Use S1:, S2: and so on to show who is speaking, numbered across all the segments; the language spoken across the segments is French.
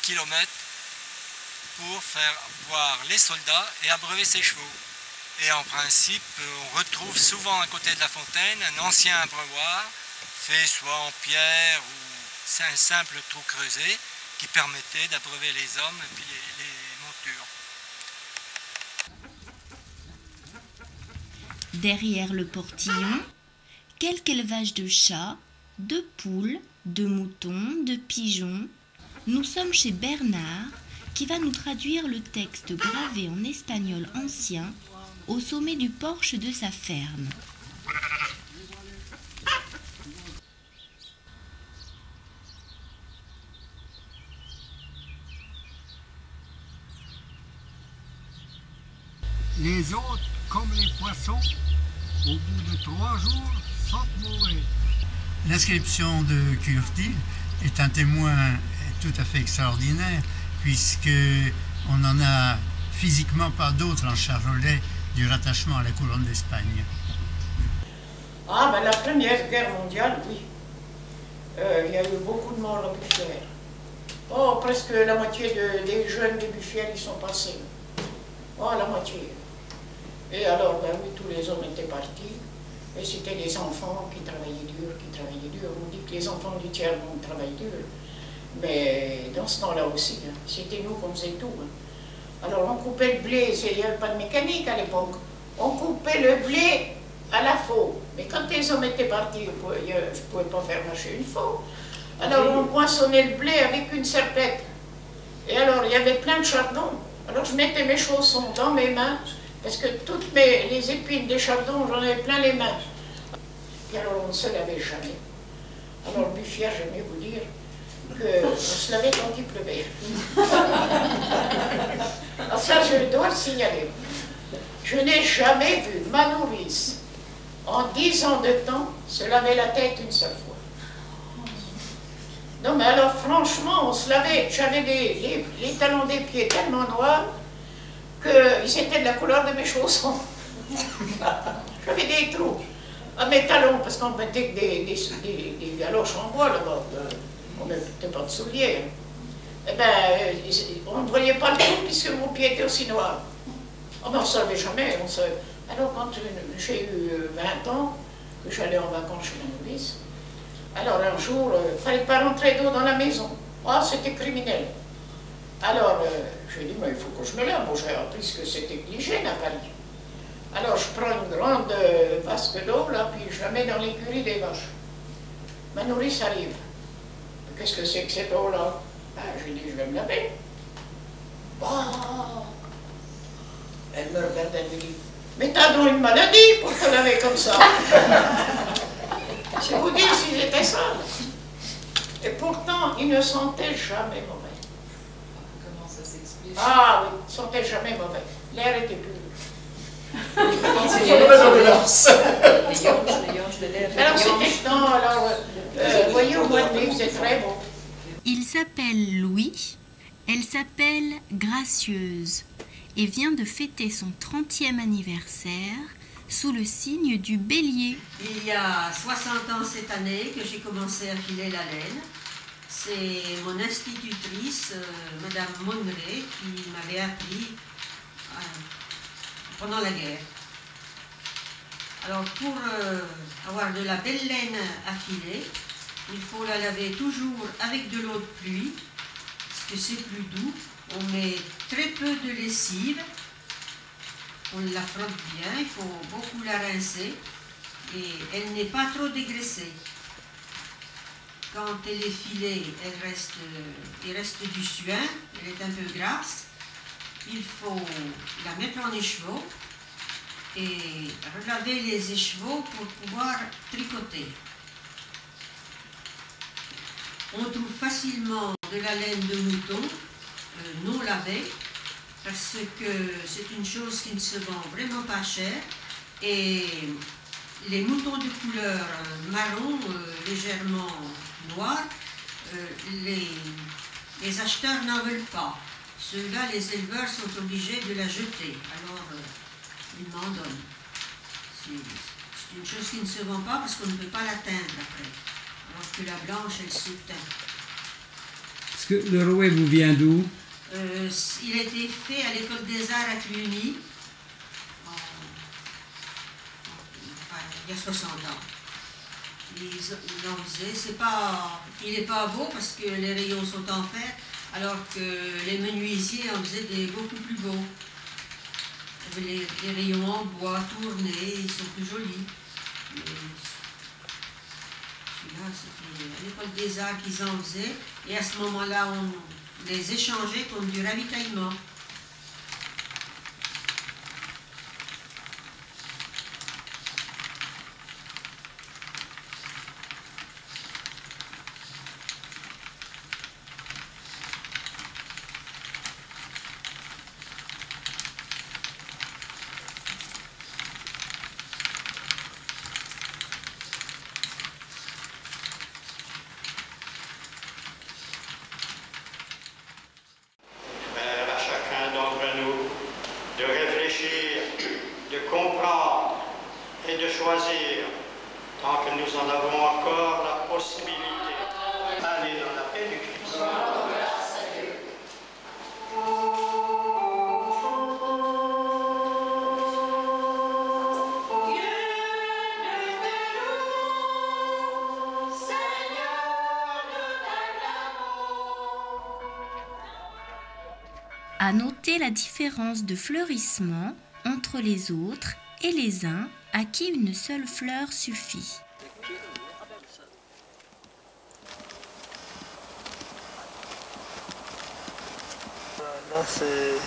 S1: kilomètres pour faire voir les soldats et abreuver ses chevaux. Et en principe, on retrouve souvent à côté de la fontaine un ancien abreuvoir, fait soit en pierre ou c'est un simple trou creusé qui permettait d'abreuver les hommes et puis les montures.
S2: Derrière le portillon, quelques élevages de chats, de poules, de moutons, de pigeons. Nous sommes chez Bernard, qui va nous traduire le texte gravé en espagnol ancien au sommet du porche de sa ferme.
S3: Les autres, comme les poissons, au bout de 3 jours, sentent mourir.
S4: L'inscription de Curti est un témoin tout à fait extraordinaire, puisque on n'en a physiquement pas d'autres en Charolais du rattachement à la couronne d'Espagne.
S5: Ah, ben la Première Guerre mondiale, oui. Il y a eu beaucoup de morts à Buffières. Oh, presque la moitié des jeunes de Buffières, ils sont passés. Oh, la moitié. Et alors, ben oui, tous les hommes étaient partis. Et c'était les enfants qui travaillaient dur. On dit que les enfants du tiers-monde travaillent dur. Mais dans ce temps-là aussi, hein, c'était nous qu'on faisait tout. Hein. Alors on coupait le blé, il n'y avait pas de mécanique à l'époque. On coupait le blé à la faux. Mais quand les hommes étaient partis, je ne pouvais pas faire marcher une faux. Alors on poinçonnait le blé avec une serpette. Et alors il y avait plein de chardons. Alors je mettais mes chaussons dans mes mains, parce que toutes les épines des chardons, j'en avais plein les mains. Et alors on ne se lavait jamais. Alors Buffières, j'aimais vous dire qu'on se lavait quand il pleuvait. Alors ça, je dois le signaler. Je n'ai jamais vu ma nourrice, en 10 ans de temps, se laver la tête une seule fois. Non mais alors franchement, on se lavait, j'avais les talons des pieds tellement noirs qu'ils étaient de la couleur de mes chaussons. J'avais des trous à mes talons, parce qu'on mettait des galoches en bois là-bas. On ne mettait pas de souliers. Eh bien, on ne voyait pas le trou puisque mon pied était aussi noir. Oh, ben, on ne savait jamais. Alors quand j'ai eu 20 ans, que j'allais en vacances chez la nourrice, alors un jour, il ne fallait pas rentrer d'eau dans la maison. Ah, c'était criminel. Alors, je lui ai dit, mais il faut que je me lave. Bon, j'ai appris ce que c'était que l'hygiène à Paris. Alors, je prends une grande vasque d'eau, là, puis je la mets dans l'écurie des vaches. Ma nourrice arrive. Qu'est-ce que c'est que cette eau-là? Ben, je lui ai dit, je vais me laver. Oh. Elle me regarde, elle me dit, mais t'as donc une maladie pour te laver comme ça. C'est vous dire s'ils étaient sales. Et pourtant, ils ne sentaient jamais mauvais.
S6: Comment ça s'explique?
S5: Ah oui, ils ne sentaient jamais mauvais. L'air était pur.
S6: Les yonches de l'air.
S5: Alors c'était non, alors, voyez, au mois de mai, c'est très bon.
S2: Il s'appelle Louis, elle s'appelle Gracieuse et vient de fêter son 30e anniversaire sous le signe du bélier.
S7: Il y a 60 ans cette année que j'ai commencé à filer la laine. C'est mon institutrice, Madame Monneray, qui m'avait appris pendant la guerre. Alors pour avoir de la belle laine à filer, il faut la laver toujours avec de l'eau de pluie, parce que c'est plus doux. On met très peu de lessive, on la frotte bien, il faut beaucoup la rincer, et elle n'est pas trop dégraissée. Quand elle est filée, il reste du suin, elle est un peu grasse. Il faut la mettre en écheveau et regarder les écheveaux pour pouvoir tricoter. On trouve facilement de la laine de mouton non lavée, parce que c'est une chose qui ne se vend vraiment pas cher, et les moutons de couleur marron, légèrement noir, les acheteurs n'en veulent pas. Ceux-là, les éleveurs sont obligés de la jeter, alors ils m'en donnent. C'est une chose qui ne se vend pas parce qu'on ne peut pas la teindre après, alors que la blanche, elle se teint.
S8: Le rouet vous vient d'où?
S7: Il a été fait à l'école des arts à Cluny, il y a 60 ans. Ils en faisaient, il n'est pas beau parce que les rayons sont en fer, alors que les menuisiers en faisaient des beaucoup plus beaux. Les rayons en bois tournés, ils sont plus jolis. Celui-là, c'était à l'école des arts qu'ils en faisaient, et à ce moment-là, on les échangeait comme du ravitaillement.
S9: Choisir, tant que nous en avons encore la possibilité. Allez dans la paix du Christ.
S2: À noter la différence de fleurissement entre les autres et les uns à qui une seule fleur suffit.
S9: Là, c'est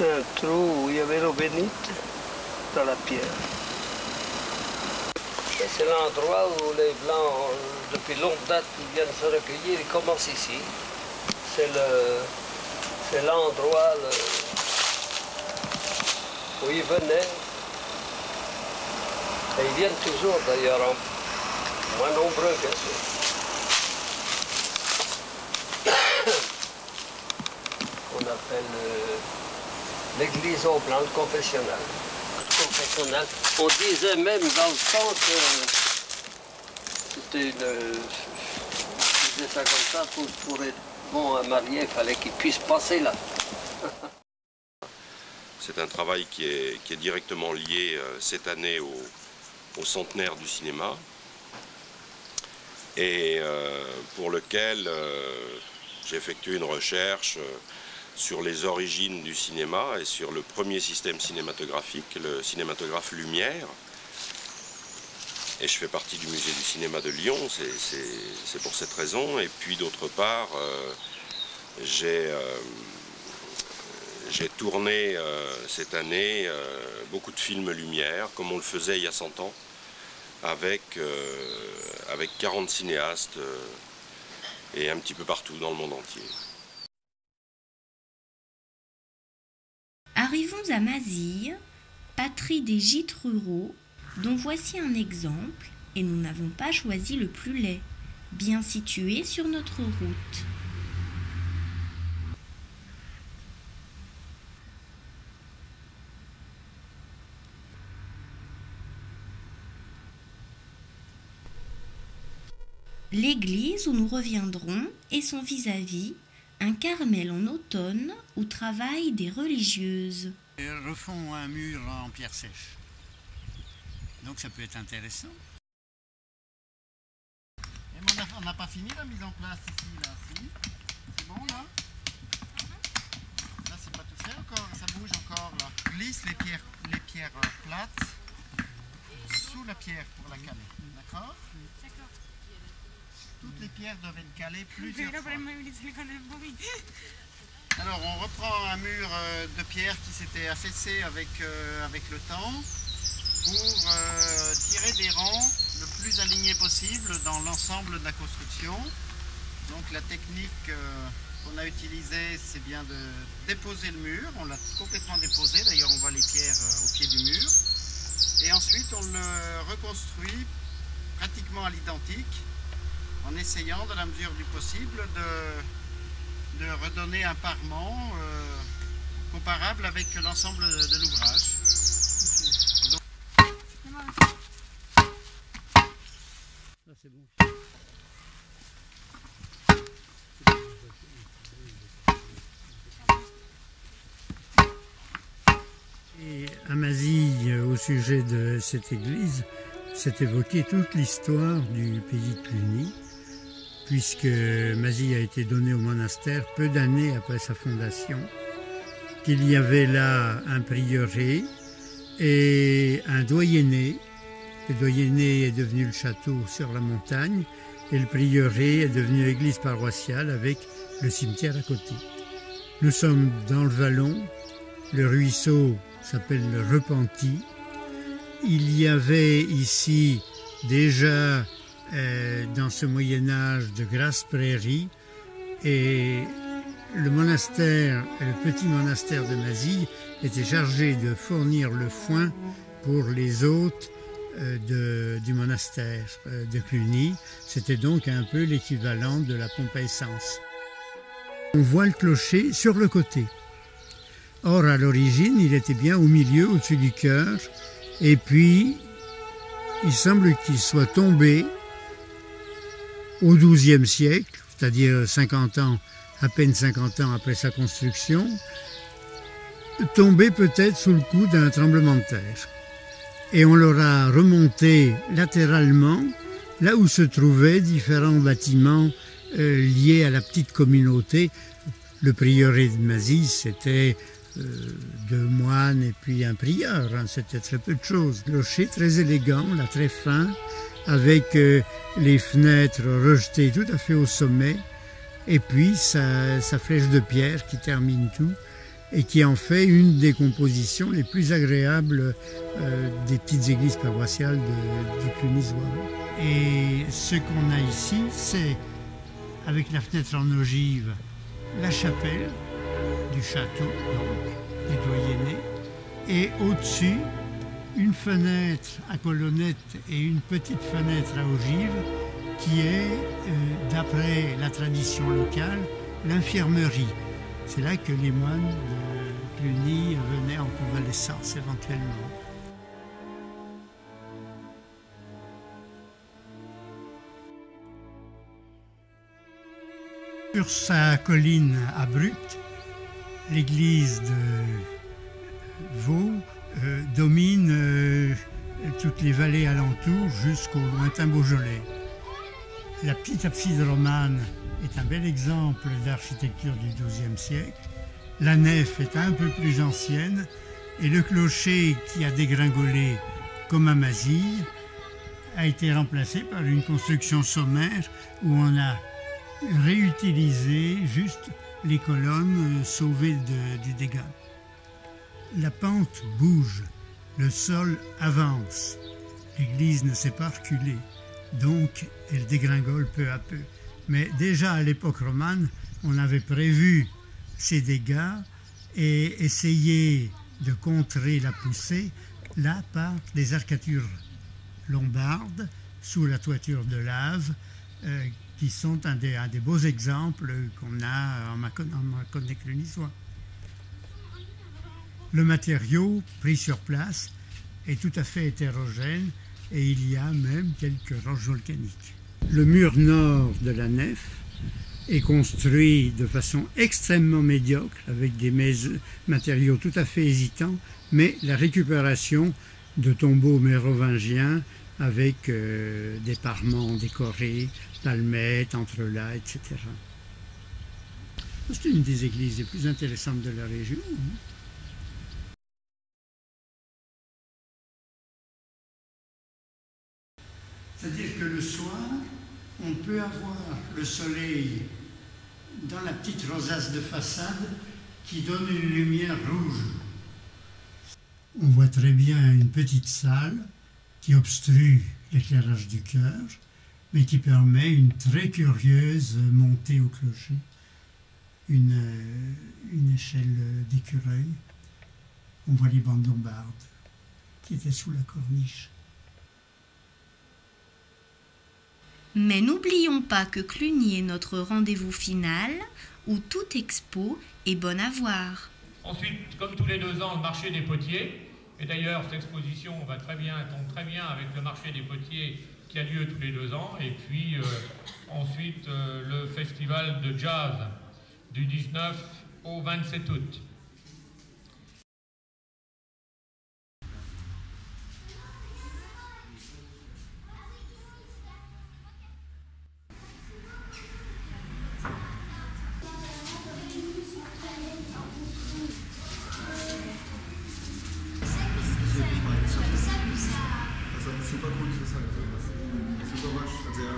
S9: un trou où il y avait l'eau bénite dans la pierre. C'est l'endroit où les Blancs, depuis longue date, viennent se recueillir. Ils commencent ici. C'est l'endroit où ils venaient. Et ils viennent toujours d'ailleurs, moins nombreux bien sûr. On appelle l'église aux Blancs confessionnelle. On disait même dans le temps que c'était je disais ça comme ça, pour être bon à marier, il fallait qu'il puisse passer là.
S10: C'est un travail qui est directement lié cette année au centenaire du cinéma et pour lequel j'ai effectué une recherche sur les origines du cinéma et sur le premier système cinématographique, le cinématographe Lumière. Et je fais partie du musée du cinéma de Lyon, c'est pour cette raison. Et puis d'autre part, j'ai tourné cette année beaucoup de films Lumière, comme on le faisait il y a 100 ans, avec 40 cinéastes et un petit peu partout dans le monde entier.
S2: Arrivons à Mazille, patrie des gîtes ruraux, dont voici un exemple, et nous n'avons pas choisi le plus laid, bien situé sur notre route. L'église où nous reviendrons est son vis-à-vis, un carmel en automne où travaillent des religieuses.
S4: Ils refont un mur en pierre sèche. Donc ça peut être intéressant. Et on n'a pas fini la mise en place ici, là, si? C'est bon, là? Là, c'est pas tout fait encore, ça bouge encore, là. On glisse les pierres plates sous la pierre pour la caler, d'accord? D'accord. Toutes les pierres doivent être calées plusieurs fois. Alors on reprend un mur de pierre qui s'était affaissé avec le temps pour tirer des rangs le plus alignés possible dans l'ensemble de la construction. Donc la technique qu'on a utilisée, c'est bien de déposer le mur. On l'a complètement déposé, d'ailleurs on voit les pierres au pied du mur. Et ensuite on le reconstruit pratiquement à l'identique, en essayant, dans la mesure du possible, de redonner un parement comparable avec l'ensemble de l'ouvrage. Là, c'est bon. Et à Mazille, au sujet de cette église, s'est évoquée toute l'histoire du pays de Cluny, puisque Mazille a été donnée au monastère peu d'années après sa fondation, qu'il y avait là un prieuré et un doyenné. Le doyenné est devenu le château sur la montagne et le prieuré est devenu église paroissiale avec le cimetière à côté. Nous sommes dans le vallon, le ruisseau s'appelle le Repenti. Il y avait ici déjà dans ce Moyen-Âge de grasses prairies et le monastère, le petit monastère de Mazille était chargé de fournir le foin pour les hôtes du monastère de Cluny. C'était donc un peu l'équivalent de la pompe à essence. On voit le clocher sur le côté. Or, à l'origine, il était bien au milieu, au-dessus du chœur, et puis il semble qu'il soit tombé au XIIe siècle, c'est-à-dire 50 ans, à peine 50 ans après sa construction, tombé peut-être sous le coup d'un tremblement de terre. Et on l'aura remonté latéralement, là où se trouvaient différents bâtiments liés à la petite communauté. Le prieuré de Mazille, c'était 2 moines et puis un prieur, hein, c'était très peu de choses. Clocher très élégant, là très fin, avec les fenêtres rejetées tout à fait au sommet, et puis sa flèche de pierre qui termine tout, et qui en fait une des compositions les plus agréables des petites églises paroissiales de Cluny-Souabe. Et ce qu'on a ici, c'est, avec la fenêtre en ogive, la chapelle du château, donc, des doyennés, et au-dessus, une fenêtre à colonnettes et une petite fenêtre à ogive qui est, d'après la tradition locale, l'infirmerie. C'est là que les moines de Cluny venaient en convalescence éventuellement. Sur sa colline abrupte, l'église de Vaux domine toutes les vallées alentours jusqu'au lointain Beaujolais. La petite abside romane est un bel exemple d'architecture du XIIe siècle. La nef est un peu plus ancienne et le clocher qui a dégringolé comme à Mazille a été remplacé par une construction sommaire où on a réutilisé juste les colonnes sauvées du dégât. La pente bouge, le sol avance, l'église ne s'est pas reculée, donc elle dégringole peu à peu. Mais déjà à l'époque romane, on avait prévu ces dégâts et essayé de contrer la poussée là par des arcatures lombardes sous la toiture de lave qui sont un des beaux exemples qu'on a en Mâconnais clunisois. Le matériau pris sur place est tout à fait hétérogène et il y a même quelques roches volcaniques. Le mur nord de la nef est construit de façon extrêmement médiocre avec des matériaux tout à fait hésitants, mais la récupération de tombeaux mérovingiens avec des parements décorés, palmettes, entrelacs, etc. C'est une des églises les plus intéressantes de la région. C'est-à-dire que le soir, on peut avoir le soleil dans la petite rosace de façade qui donne une lumière rouge. On voit très bien une petite salle qui obstrue l'éclairage du chœur, mais qui permet une très curieuse montée au clocher, une échelle d'écureuil. On voit les bandes lombardes qui étaient sous la corniche.
S2: Mais n'oublions pas que Cluny est notre rendez-vous final, où toute expo est bonne à voir.
S11: Ensuite, comme tous les 2 ans, le marché des potiers. Et d'ailleurs, cette exposition tombe très bien avec le marché des potiers qui a lieu tous les 2 ans, et puis ensuite le festival de jazz du 19 au 27 août.
S12: Super cool ist das halt. Super wasch, also ja.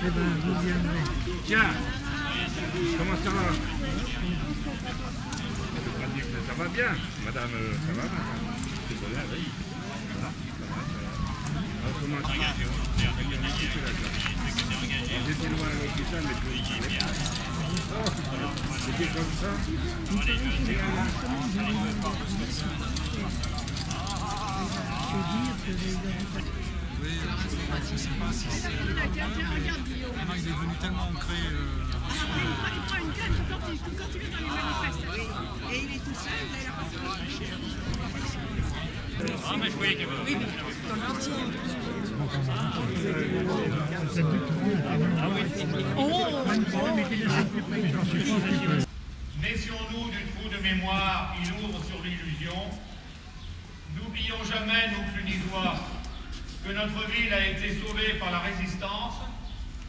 S13: Eh ben, vous viendrez. Tiens, comment ça va? Ça va bien, madame, ça va, madame? C'est bon, oui. Voilà, ça va, ça va. Autrement, ça va. Ils étaient loin à l'hôpital, mais tout le monde. Oh, c'était comme ça.
S12: Oui, je ne sais pas si c'est... Maintenant, il est devenu tellement ancré...
S14: Il prend une canne quand il est dans les manifestations. Et il est tout seul, là, il a pas...
S11: Ah, mais je voyais qu'il y avait...
S14: Oui, dans l'entier.
S11: Méfions-nous du trou de mémoire qui ouvre sur l'illusion. N'oublions jamais, nous Clunisois, que notre ville a été sauvée par la résistance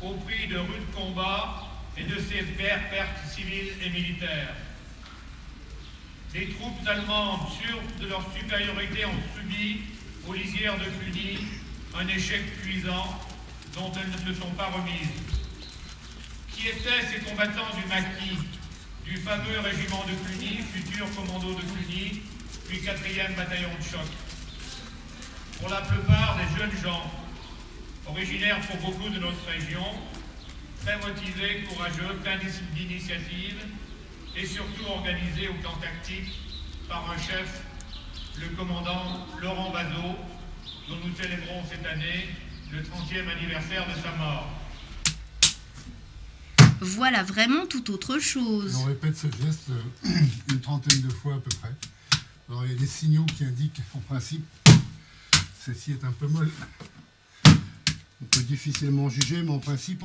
S11: au prix de rudes combats et de sévères pertes civiles et militaires. Les troupes allemandes, sûres de leur supériorité, ont subi, aux lisières de Cluny, un échec cuisant dont elles ne se sont pas remises. Qui étaient ces combattants du maquis, du fameux régiment de Cluny, futur commando de Cluny, puis 4e bataillon de choc? Pour la plupart des jeunes gens, originaires pour beaucoup de notre région, très motivés, courageux, pleins d'initiatives et surtout organisés au plan tactique par un chef, le commandant Laurent Bazot, dont nous célébrons cette année le 30e anniversaire de sa mort.
S2: Voilà vraiment tout autre chose.
S12: On répète ce geste une trentaine de fois à peu près. Alors il y a des signaux qui indiquent en principe celle-ci est un peu molle. On peut difficilement juger, mais en principe